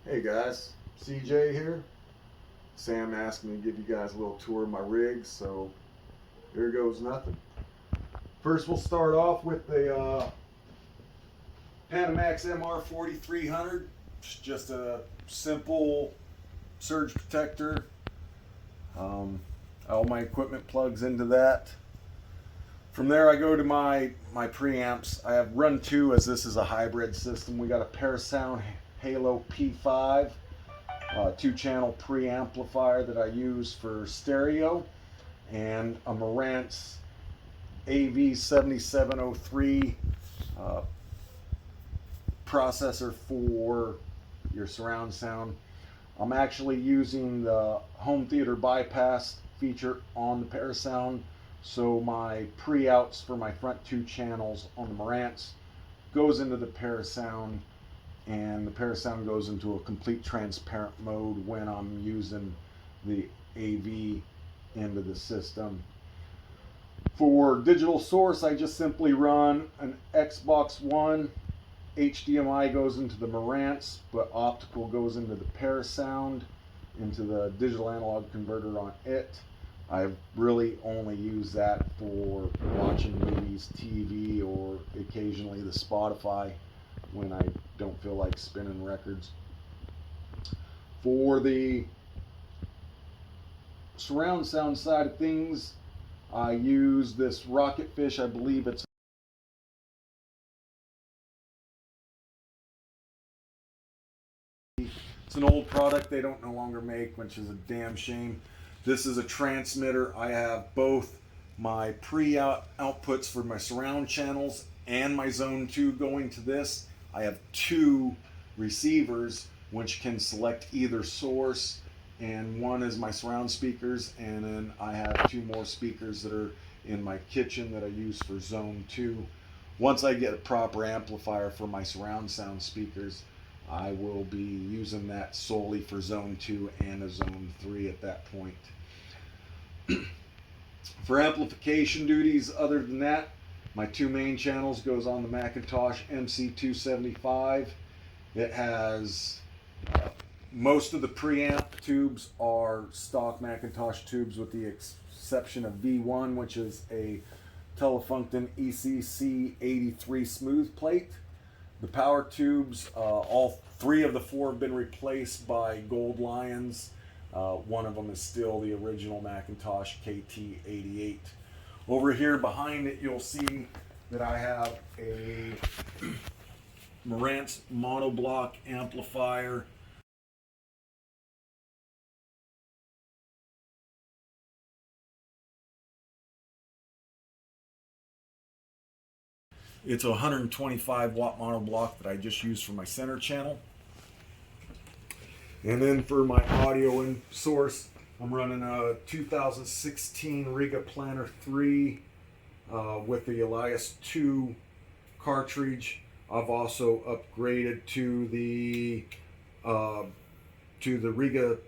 Hey guys, CJ here. Sam asked me to give you guys a little tour of my rig, so here goes nothing. First we'll start off with the Panamax MR4300. It's just a simple surge protector. All my equipment plugs into that. From there I go to my preamps. I have run two, as this is a hybrid system. We got a Parasound Halo P5 two-channel preamplifier that I use for stereo, and a Marantz AV7703 processor for your surround sound. I'm actually using the home theater bypass feature on the Parasound, so my pre-outs for my front two channels on the Marantz goes into the Parasound, and the Parasound goes into a complete transparent mode when I'm using the AV end of the system. For digital source, I just simply run an Xbox One. HDMI goes into the Marantz, but optical goes into the Parasound, into the digital analog converter on it. I really only use that for watching movies, TV, or occasionally the Spotify when I don't feel like spinning records. For the surround sound side of things, I use this Rocketfish. I believe it's an old product they don't no longer make, which is a damn shame. This is a transmitter. I have both my outputs for my surround channels and my zone 2 going to this. I have two receivers which can select either source, and one is my surround speakers, and then I have two more speakers that are in my kitchen that I use for zone 2. Once I get a proper amplifier for my surround sound speakers, I will be using that solely for zone 2 and a zone 3 at that point. For amplification duties other than that, my two main channels goes on the Mcintosh MC275. It has most of the preamp tubes are stock Mcintosh tubes, with the exception of V1, which is a Telefunken ECC83 smooth plate. The power tubes, all three of the four have been replaced by Gold Lions. One of them is still the original Mcintosh KT88. Over here behind it, you'll see that I have a Marantz monoblock amplifier. It's a 125 watt monoblock that I just use for my center channel. And then for my audio and source, I'm running a 2016 Rega Planer 3 with the Elys 2 cartridge. I've also upgraded to the Rega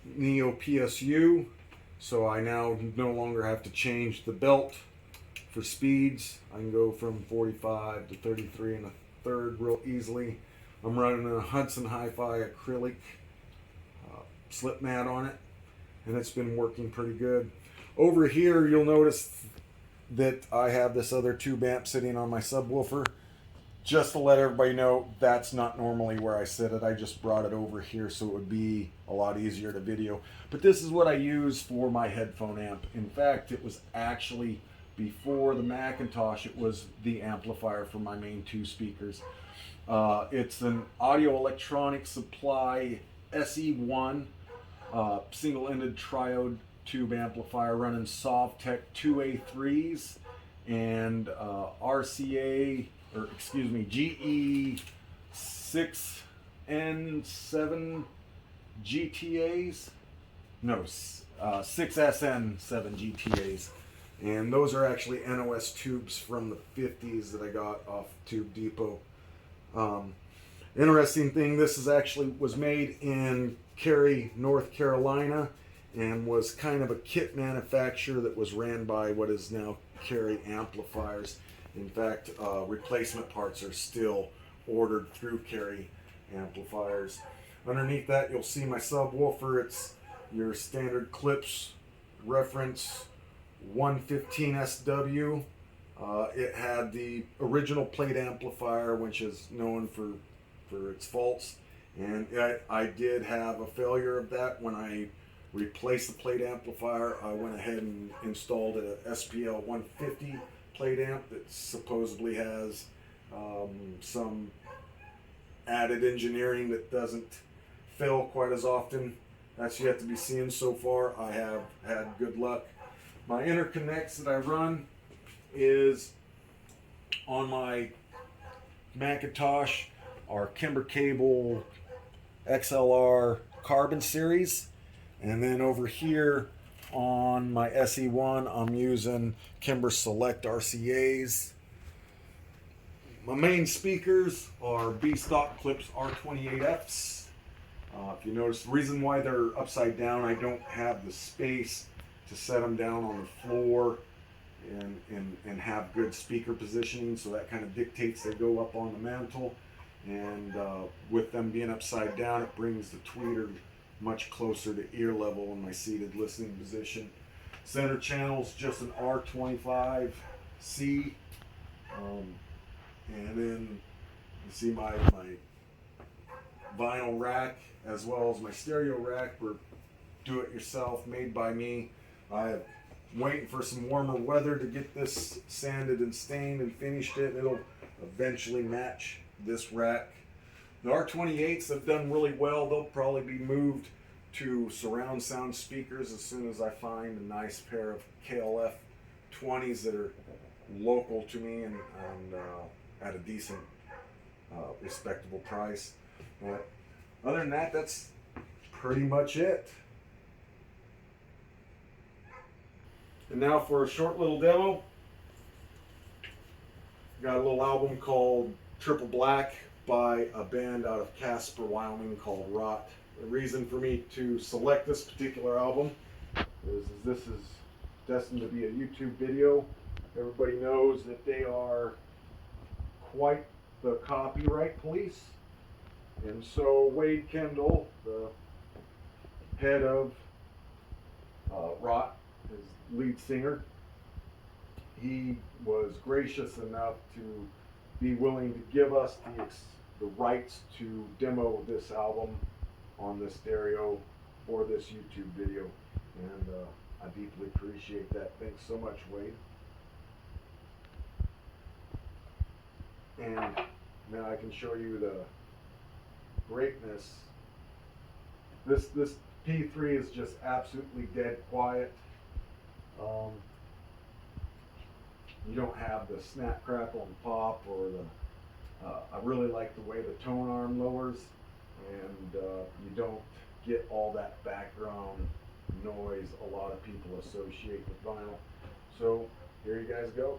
Neo PSU, so I now no longer have to change the belt for speeds. I can go from 45 to 33 and a third real easily. I'm running a Hudson Hi-Fi acrylic slip mat on it, and it's been working pretty good. Over here, you'll notice that I have this other tube amp sitting on my subwoofer. Just to let everybody know, that's not normally where I sit it. I just brought it over here so it would be a lot easier to video. But this is what I use for my headphone amp. In fact, it was actually, before the Mcintosh, it was the amplifier for my main two speakers. It's an Audio Electronics Supply SE1 single-ended triode tube amplifier running Sovtech 2A3s and GE6N7 GTAs. No, 6SN7 GTAs. And those are actually NOS tubes from the 50s that I got off Tube Depot. Interesting thing, this was made in Cary, North Carolina, and was kind of a kit manufacturer that was ran by what is now Cary Amplifiers. In fact, replacement parts are still ordered through Cary Amplifiers. Underneath that, you'll see my subwoofer. It's your standard Klipsch reference 115sw. It had the original plate amplifier, which is known for its faults, and I did have a failure of that. When I replaced the plate amplifier, I went ahead and installed a SPL 150 plate amp that supposedly has some added engineering that doesn't fail quite as often. That's yet to be seen. So far, I have had good luck. My interconnects that I run is on my Mcintosh are Kimber Kable XLR Carbon series, and then over here on my SE1 I'm using Kimber Select RCAs. My main speakers are B-stock Klipsch R-28fs. If you notice, the reason why they're upside down, I don't have the space to set them down on the floor and have good speaker positioning, so that kind of dictates they go up on the mantle. And with them being upside down, it brings the tweeter much closer to ear level in my seated listening position. Center channel's just an R-25c. And then you see my vinyl rack as well as my stereo rack were do-it-yourself, made by me. I'm waiting for some warmer weather to get this sanded and stained and finished it. It'll eventually match this rack. The R28s have done really well. They'll probably be moved to surround sound speakers as soon as I find a nice pair of KLF 20s that are local to me and at a decent, respectable price. But other than that, that's pretty much it. And now for a short little demo. Got a little album called Triple Black by a band out of Casper, Wyoming called ROT. The reason for me to select this particular album is this is destined to be a YouTube video. Everybody knows that they are quite the copyright police. And so Wade Kendall, the head of ROT, his lead singer, he was gracious enough to be willing to give us the rights to demo this album on the stereo for this YouTube video. And I deeply appreciate that. Thanks so much, Wade. And now I can show you the greatness. This P3 is just absolutely dead quiet. You don't have the snap, crackle, and pop, or the. I really like the way the tone arm lowers, and you don't get all that background noise a lot of people associate with vinyl. So here you guys go.